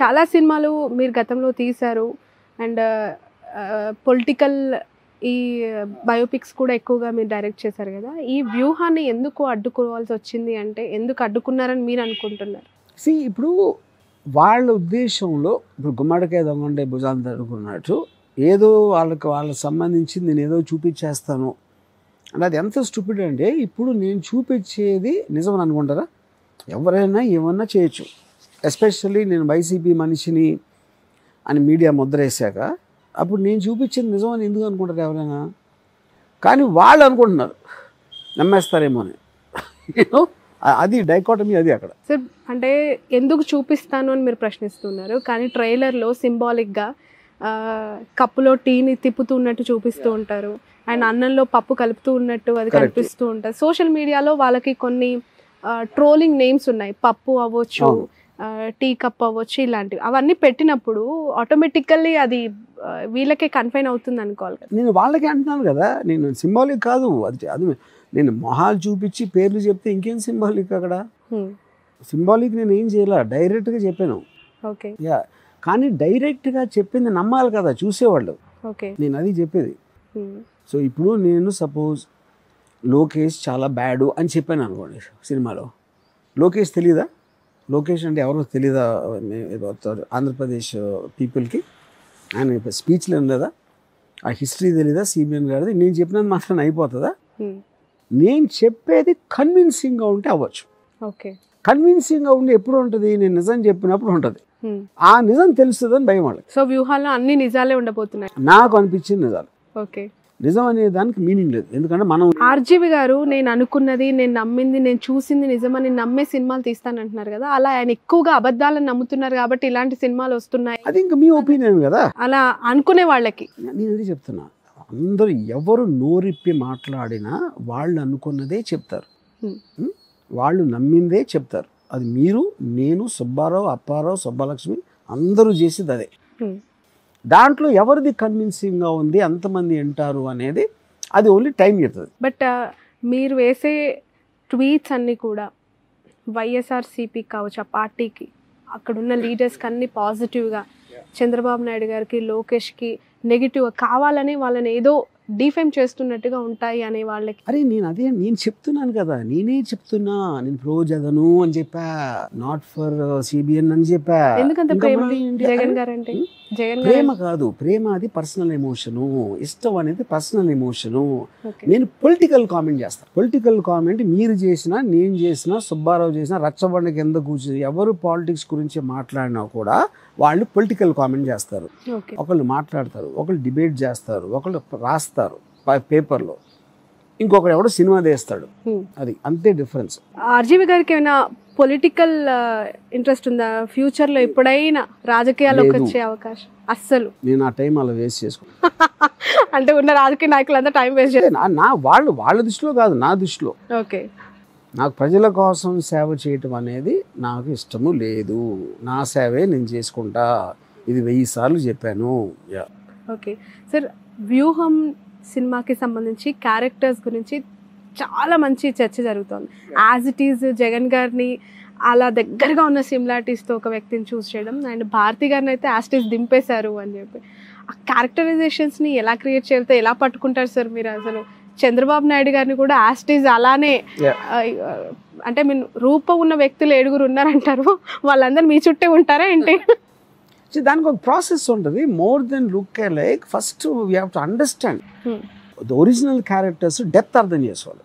చాలా సినిమాలు మీరు గతంలో తీశారు అండ్ పొలిటికల్ ఈ బయోపిక్స్ కూడా ఎక్కువగా మీరు డైరెక్ట్ చేశారు కదా. ఈ వ్యూహాన్ని ఎందుకు అడ్డుకోవాల్సి వచ్చింది అంటే ఎందుకు అడ్డుకున్నారని మీరు అనుకుంటున్నారు? ఇప్పుడు వాళ్ళ ఉద్దేశంలో ఇప్పుడు గుమ్మడికాయ దొంగంటే భుజాలు తడుకున్నట్టు ఏదో వాళ్ళకి సంబంధించి నేను ఏదో చూపించేస్తాను అంటే అది ఎంత స్టూపిడ్ అంటే ఇప్పుడు నేను చూపించేది నిజమని అనుకుంటారా? ఎవరైనా ఏమన్నా చేయొచ్చు. ఎస్పెషల్లీ నేను వైసీపీ మనిషిని అని మీడియా ముద్ర వేసాక అప్పుడు నేను చూపించేది నిజమని ఎందుకు అనుకుంటారు ఎవరైనా? కానీ వాళ్ళు అనుకుంటున్నారు నమ్మేస్తారేమో అని. అది డైకాటమీ అది అక్కడ. సార్ అంటే ఎందుకు చూపిస్తాను అని మీరు ప్రశ్నిస్తున్నారు కానీ ట్రైలర్లో సింబాలిక్గా కప్పులో టీని తిప్పుతున్నట్టు చూపిస్తూ ఉంటారు అండ్ అన్నంలో పప్పు కలుపుతూ ఉన్నట్టు అది కనిపిస్తూ ఉంటారు. సోషల్ మీడియాలో వాళ్ళకి కొన్ని ట్రోలింగ్ నేమ్స్ ఉన్నాయి, పప్పు అవ్వచ్చు, టీ కప్ అవ్వచ్చు, ఇలాంటివి. అవన్నీ పెట్టినప్పుడు ఆటోమేటికల్లీ అది వీళ్ళకే కన్ఫైన్ అవుతుంది అనుకోవాలి కదా. నేను వాళ్ళకే అంటున్నాను కదా, నేను సింబాలిక్ కాదు అది నేను మొహాలు చూపించి పేర్లు చెప్తే ఇంకేం సింబాలిక్ అక్కడ? సింబాలిక్ నేను ఏం చేయాల, డైరెక్ట్గా చెప్పాను. ఓకే యా, కానీ డైరెక్ట్గా చెప్పింది నమ్మాలి కదా చూసేవాళ్ళు. ఓకే, నేను అది చెప్పేది. సో ఇప్పుడు నేను సపోజ్ లోకేష్ చాలా బ్యాడు అని చెప్పాను అనుకోండి సినిమాలో, లోకేష్ తెలీదా? లోకేష్ అంటే ఎవరో తెలీదా ఆంధ్రప్రదేశ్ పీపుల్కి? ఆయన స్పీచ్లో ఉండదా? ఆ హిస్టరీ తెలీదా సిబిఎన్ గారిది? నేను చెప్పినది మాత్రం అయిపోతుందా? నేను చెప్పేది కన్విన్సింగ్గా ఉంటే అవ్వచ్చు. ఓకే, కన్విన్సింగ్గా ఉండి ఎప్పుడు ఉంటుంది? నేను నిజం చెప్పినప్పుడు ఉంటుంది. ఆ నిజం తెలుస్తుందని భయం వాళ్ళకి. సో వ్యూహాల్లో అన్ని నిజాలే ఉండబోతున్నాయి నాకు అనిపించింది నిజాలు. ఓకే, నిజం అనే దానికి మీనింగ్ లేదు. ఎందుకంటే మనం ఆర్జీవి గారు నేను అనుకున్నది, నేను నమ్మింది, నేను చూసింది నిజమని నమ్మే సినిమాలు తీస్తానంటున్నారు కదా, అలా ఆయన ఎక్కువగా అబద్ధాలను నమ్ముతున్నారు కాబట్టి ఇలాంటి సినిమాలు వస్తున్నాయి. అది ఇంకా మీ ఒపీనియన్ కదా. అలా అనుకునే వాళ్ళకి నేను అది చెప్తున్నా, అందరూ ఎవరు నోరిప్పి మాట్లాడినా వాళ్ళు అనుకున్నదే చెప్తారు, వాళ్ళు నమ్మిందే చెప్తారు. అది మీరు, నేను, సుబ్బారావు, అప్పారావు, సుబ్బలక్ష్మి అందరూ చేసేది అదే. దాంట్లో ఎవరిది కన్విన్సింగ్గా ఉంది, అంతమంది వింటారు అనేది అది ఓన్లీ టైం చెప్తుంది. బట్ మీరు వేసే ట్వీట్స్ అన్నీ కూడా వైఎస్ఆర్సీపీ కావచ్చు, ఆ పార్టీకి అక్కడున్న లీడర్స్కి అన్ని పాజిటివ్గా, చంద్రబాబు నాయుడు గారికి, లోకేష్కి నెగిటివ్గా కావాలని వాళ్ళని ఏదో డిఫేమ్ చేస్తున్నట్టుగా ఉంటాయి అనే వాళ్ళకి. అరే నేను చెప్తున్నాను కదా, నేనే చెప్తున్నా, నేను ప్రో జగను అని చెప్పా, నాట్ ఫర్ సిబిఎన్ అని చెప్పా. ఎందుకంత ప్రేమ జగన్ గారు అంటే? ప్రేమ కాదు, ప్రేమ అది పర్సనల్ ఎమోషను, ఇష్టం అనేది పర్సనల్ ఎమోషను. నేను పొలిటికల్ కామెంట్ చేస్తాను. పొలిటికల్ కామెంట్ మీరు చేసినా, నేను చేసినా, సుబ్బారావు చేసినా, రచ్చబండ కింద కూర్చుని ఎవరు పాలిటిక్స్ గురించి మాట్లాడినా కూడా వాళ్ళు పొలిటికల్ కామెంట్ చేస్తారు. ఒకళ్ళు మాట్లాడతారు, ఒకళ్ళు డిబేట్ చేస్తారు, ఒకళ్ళు రాస్తారు పేపర్లో, ఇంకొకరు ఎవడో సినిమా తీస్తాడు. అది అంతే డిఫరెన్స్. ఆర్జీవి గారికి ఏమైనా పొలిటికల్ ఇంట్రెస్ట్ ఉందా? ఫ్యూచర్లో ఎప్పుడైనా రాజకీయాల్లోకి వచ్చే అవకాశం? అస్సలు నేను ఆ టైం అలా వేస్ట్ చేసుకున్నాను. అంటే ఉన్న రాజకీయ నాయకులంతా టైం వేస్ట్ చేస్తారు. వాళ్ళ దృష్టిలో కాదు, నా దృష్టిలో. ఓకే, నాకు ప్రజల కోసం సేవ చేయటం అనేది నాకు ఇష్టము లేదు. నా సేవే నేను చేసుకుంటా, ఇది 1000 సార్లు చెప్పాను. ఓకే సార్, వ్యూహం సినిమాకి సంబంధించి క్యారెక్టర్స్ గురించి చాలా మంచి చర్చ జరుగుతుంది. యాజ్ ఇట్ ఈజ్ జగన్ గారిని అలా దగ్గరగా ఉన్న సిమిలారిటీస్తో ఒక వ్యక్తిని చూస్ చేయడం, అండ్ భారతి గారిని అయితే యాజ్ ఇట్ ఈజ్ దింపేశారు అని చెప్పి, ఆ క్యారెక్టరైజేషన్స్ని ఎలా క్రియేట్ చేయాలి, ఎలా పట్టుకుంటారు సార్ మీరు? అసలు చంద్రబాబు నాయుడు గారిని కూడా యాజ్ ఇట్ ఈజ్ అలానే, అంటే మీరు రూపం ఉన్న వ్యక్తులు 7 ఉన్నారంటారు, వాళ్ళందరూ మీ చుట్టే ఉంటారా ఏంటి? దానికి ఒక ప్రాసెస్ ఉంటుంది. More than look like, first we have to understand the original characters depth అర్థం చేసుకోవాలి.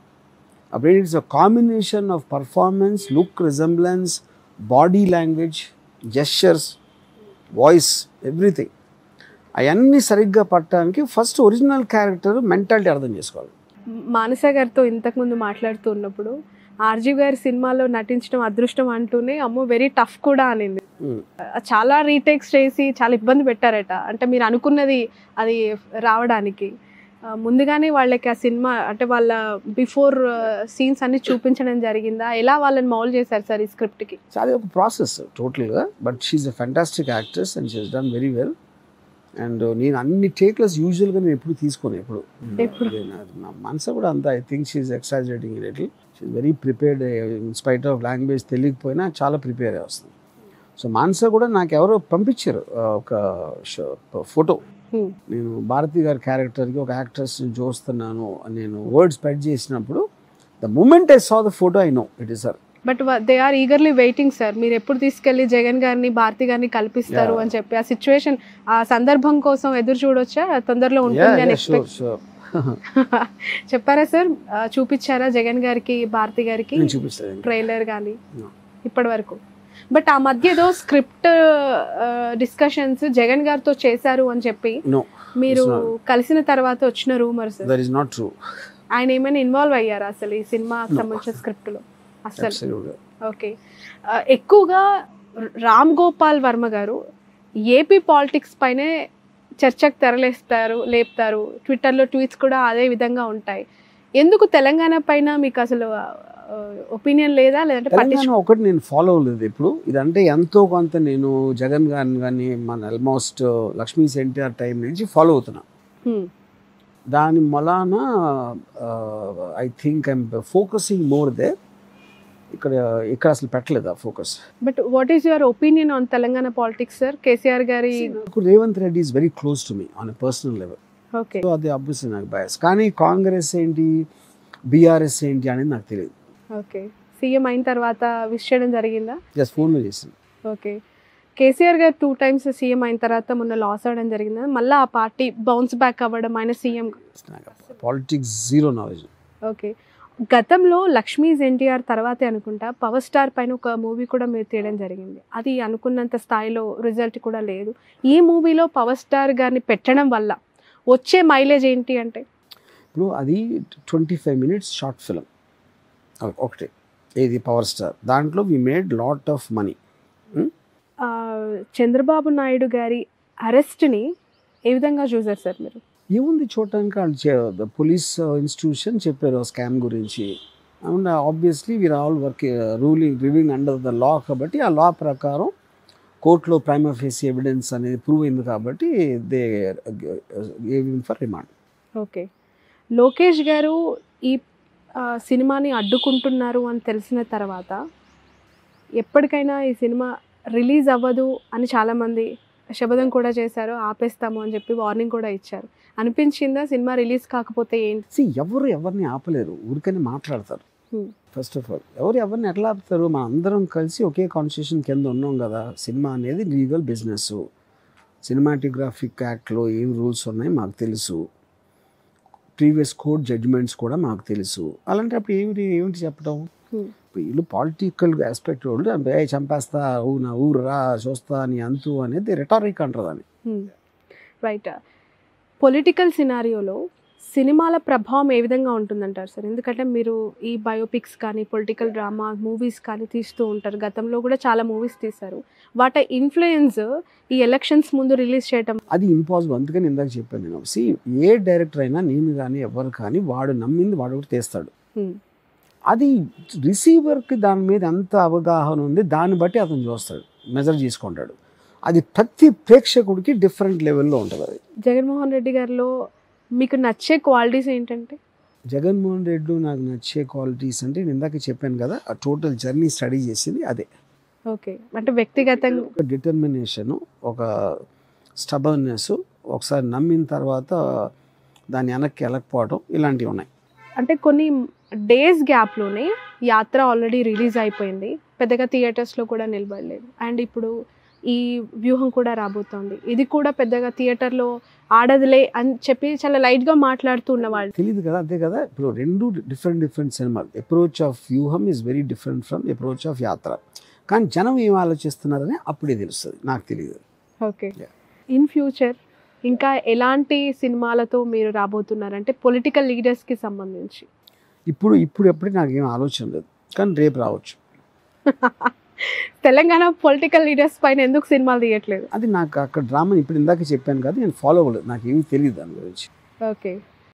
అప్పుడు it's a combination of performance, look, resemblance, body language, gestures, voice, everything. అవన్నీ సరిగ్గా పట్టడానికి ఫస్ట్ ఒరిజినల్ క్యారెక్టర్ మెంటాలిటీ అర్థం చేసుకోవాలి. మానస గారితో ఇంతకుముందు మాట్లాడుతూ ఉన్నప్పుడు ఆర్జీవి గారి సినిమాలో నటించడం అదృష్టం అంటూనే అమ్మో వెరీ టఫ్ కూడా అనింది. చాలా రీటేక్స్ చేసి చాలా ఇబ్బంది పెట్టారట. అంటే మీరు అనుకున్నది అది రావడానికి ముందుగానే వాళ్ళకి ఆ సినిమా అంటే వాళ్ళ బిఫోర్ సీన్స్ అన్ని చూపించడం జరిగిందా? ఎలా వాళ్ళని మౌల్డ్ చేశారు సార్ ఈ స్క్రిప్ట్కి? చాలా ఒక ప్రాసెస్ టోటల్గా. But she's a fantastic actress and she has done very well. అండ్ నేను అన్ని టేక్లెస్ యూజువల్గా నేను ఎప్పుడు తీసుకోను. ఎప్పుడు నా మనసు కూడా అంతా, I think she's exaggerating it little. She's very prepared. In spite of language తెలియకపోయినా చాలా ప్రిపేర్ వస్తుంది. సో మానస కూడా నాకు ఎవరో పంపించారు ఒక ఫోటో. నేను భారతి గారి క్యారెక్టర్కి ఒక యాక్ట్రెస్ని చూస్తున్నాను నేను వర్డ్ స్ప్రెడ్ చేసినప్పుడు the moment I saw the photo I know it is her. But they are eagerly waiting sir, మీరు ఎప్పుడు తీసుకెళ్లి జగన్ గారిని భారతి గారిని కల్పిస్తారు అని చెప్పి. ఆ సిచ్యువేషన్, ఆ సందర్భం కోసం ఎదురు చూడొచ్చా? తొందరలో ఉంటుంది అని చెప్పారా సార్? చూపించారా జగన్ గారికి భారతి గారికి ట్రైలర్ కానీ ఇప్పటి వరకు? బట్ ఆ మధ్య ఏదో స్క్రిప్ట్ డిస్కషన్స్ జగన్ గారితో చేశారు అని చెప్పి మీరు కలిసిన తర్వాత వచ్చిన రూమర్స్. ఆయన ఏమైనా ఇన్వాల్వ్ అయ్యారా అసలు ఈ సినిమాకి సంబంధించిన స్క్రిప్ట్ లో? అసలు ఓకే. ఎక్కువగా రామ్ గోపాల్ వర్మ గారు ఏపీ పాలిటిక్స్ పైనే చర్చకు లేపుతారు. ట్విట్టర్లో ట్వీట్స్ కూడా అదే విధంగా ఉంటాయి. ఎందుకు తెలంగాణ పైన మీకు అసలు ఒపీనియన్ లేదా? లేదంటే తెలంగాణ ఒకటి నేను ఫాలో అవ్వలేదు ఇప్పుడు. ఇదంటే ఎంతో కొంత నేను జగన్ గారిని కానీ మన ఆల్మోస్ట్ లక్ష్మీ ఎన్టీఆర్ టైం నుంచి ఫాలో అవుతున్నా. దాని మొలాన I think I'm focusing more there. ఇక్కడ అసలు పెట్టలేదు ఆ focus. But what is your opinion on Telangana politics sir? KCR గారి Revanth Reddy is very close to me on a personal level. Okay. So అది అబ్వియస్లీ నాకు బయాస్. కానీ కాంగ్రెస్ ఏంటి బీఆర్ఎస్ ఏంటి అనేది నాకు తెలియదు. ఓకే. సీఎం అయిన తర్వాత విష్ చేయడం జరిగిందా? జస్ట్ ఫోన్లో చేసింది. ఓకే. కేసీఆర్ గారు 2 times సీఎం అయిన తర్వాత మొన్న లాస్ అవ్వడం జరిగిందా? మళ్ళీ ఆ పార్టీ బౌన్స్ బ్యాక్ అవ్వడం, ఆయన CM. Politics zero knowledge. Okay. గతంలో లక్ష్మీస్ ఎన్టీఆర్ తర్వాతే అనుకుంటా పవర్ స్టార్ పైన ఒక మూవీ కూడా మీరు తీయడం జరిగింది. అది అనుకున్నంత స్థాయిలో రిజల్ట్ కూడా లేదు. ఈ మూవీలో పవర్ స్టార్ గారిని పెట్టడం వల్ల వచ్చే మైలేజ్ ఏంటి అంటే? ఇప్పుడు అది 25 minutes షార్ట్ ఫిల్మ్ ఒకటి, ఏది పవర్ స్టార్. దాంట్లో we made lot of money. Chandrababu Naidu గారి అరెస్ట్ని ఏ విధంగా చూసారు సార్ మీరు? ఏముంది చూడటానికి, వాళ్ళు పోలీస్ ఇన్స్టిట్యూషన్ చెప్పారు స్కామ్ గురించి. And obviously we're all living under the law కాబట్టి ఆ లా ప్రకారం కోర్టులో ప్రైమా ఫేసి ఎవిడెన్స్ అనేది ప్రూవ్ అయింది కాబట్టి they giving for remand. Okay. Lokesh గారు ఈ సినిమాని అడ్డుకుంటున్నారు అని తెలిసిన తర్వాత ఎప్పటికైనా ఈ సినిమా రిలీజ్ అవ్వదు అని చాలామంది శపథం కూడా చేశారు, ఆపేస్తాము అని చెప్పి వార్నింగ్ కూడా ఇచ్చారు. అనిపించిందా సినిమా రిలీజ్ కాకపోతే ఏంటి? ఎవరిని ఆపలేరు, ఊరికనే మాట్లాడతారు. ఫస్ట్ ఆఫ్ ఆల్ ఎవరిని ఎట్లా ఆపుతారు? మన అందరం కలిసి ఒకే కాన్స్టిట్యూషన్ కింద ఉన్నాం కదా. సినిమా అనేది లీగల్ బిజినెస్. సినిమాటోగ్రాఫిక్ యాక్ట్లో ఏం రూల్స్ ఉన్నాయి మాకు తెలుసు, ప్రీవియస్ కోర్ట్ జడ్జిమెంట్స్ కూడా మాకు తెలుసు. అలాంటప్పుడు ఏమిటి చెప్పడం? వీళ్ళు పాలిటికల్ ఆస్పెక్ట్ వాళ్ళు చంపేస్తా, నా ఊరు రా చూస్తా అని అంతు అనేది రిటారిక్ అంటారు దాన్ని. రైట్. పొలిటికల్ సినారియోలో సినిమాల ప్రభావం ఏ విధంగా ఉంటుందంటారు సార్? ఎందుకంటే మీరు ఈ బయోపిక్స్ కానీ పొలిటికల్ డ్రామా మూవీస్ కానీ తీస్తూ ఉంటారు. గతంలో కూడా చాలా మూవీస్ తీశారు. వాటి ఇన్ఫ్లుయెన్స్ ఈ ఎలక్షన్స్ ముందు రిలీజ్ చేయటం అది ఇంపాసిబుల్. అందుకని ఇందాక చెప్పాను నేను, ఏ డైరెక్టర్ అయినా నేను కానీ ఎవరు కానీ వాడు నమ్మింది వాడు ఒకటి తీస్తాడు. అది రిసీవర్కి దాని మీద ఎంత అవగాహన ఉంది దాన్ని బట్టి అతను చూస్తాడు, మెజర్ చేసుకుంటాడు. అది ప్రతి ప్రేక్షకుడికి డిఫరెంట్ లెవెల్లో ఉంటుంది. అది జగన్మోహన్ రెడ్డి గారిలో మీకు నచ్చే క్వాలిటీస్ ఏంటంటే? జగన్మోహన్ రెడ్డి నాకు నచ్చే క్వాలిటీస్ అంటే నేను ఇందాక చెప్పాను కదా, ఆ టోటల్ జర్నీ స్టడీ చేసింది అదే. ఓకే. అంటే వ్యక్తిగతంగా ఒక డిటర్మినేషను, ఒక స్టబర్నెస్, ఒకసారి నమ్మిన తర్వాత దాన్ని వెనక్కి వెళ్ళకపోవడం, ఇలాంటివి ఉన్నాయి. అంటే కొన్ని డేస్ గ్యాప్లోనే యాత్ర ఆల్రెడీ రిలీజ్ అయిపోయింది, పెద్దగా థియేటర్స్లో కూడా నిలబడలేదు. అండ్ ఇప్పుడు ఈ వ్యూహం కూడా రాబోతోంది, ఇది కూడా పెద్దగా థియేటర్లో ఆడదులే అని చెప్పి చాలా లైట్గా మాట్లాడుతూ ఉన్నవాళ్ళు. తెలియదు కదా, అదే కదా. ఇప్పుడు రెండు డిఫరెంట్ సినిమాలు. అప్రోచ్ ఆఫ్ వ్యూహం is very different from approach of యాత్ర. కానీ జనం ఏం ఆలోచిస్తున్నారని అప్పుడే తెలుస్తుంది, నాకు తెలియదు. ఓకే. ఇన్ ఫ్యూచర్ ఇంకా ఎలాంటి సినిమాలతో మీరు రాబోతున్నారంటే పొలిటికల్ లీడర్స్కి సంబంధించి? ఇప్పుడు నాకేం ఆలోచన లేదు, కానీ రేపు రావచ్చు. తెలంగాణ పొలిటికల్ లీడర్స్ పైన ఎందుకు సినిమాలు తీయట్లేదు? అది నాకు అక్కడ డ్రామా ఇప్పుడు ఇందాక చెప్పాను కదా, నేను ఫాలో అవ్వలేదు, నాకు ఏమీ తెలియదు దాని గురించి. ఓకే.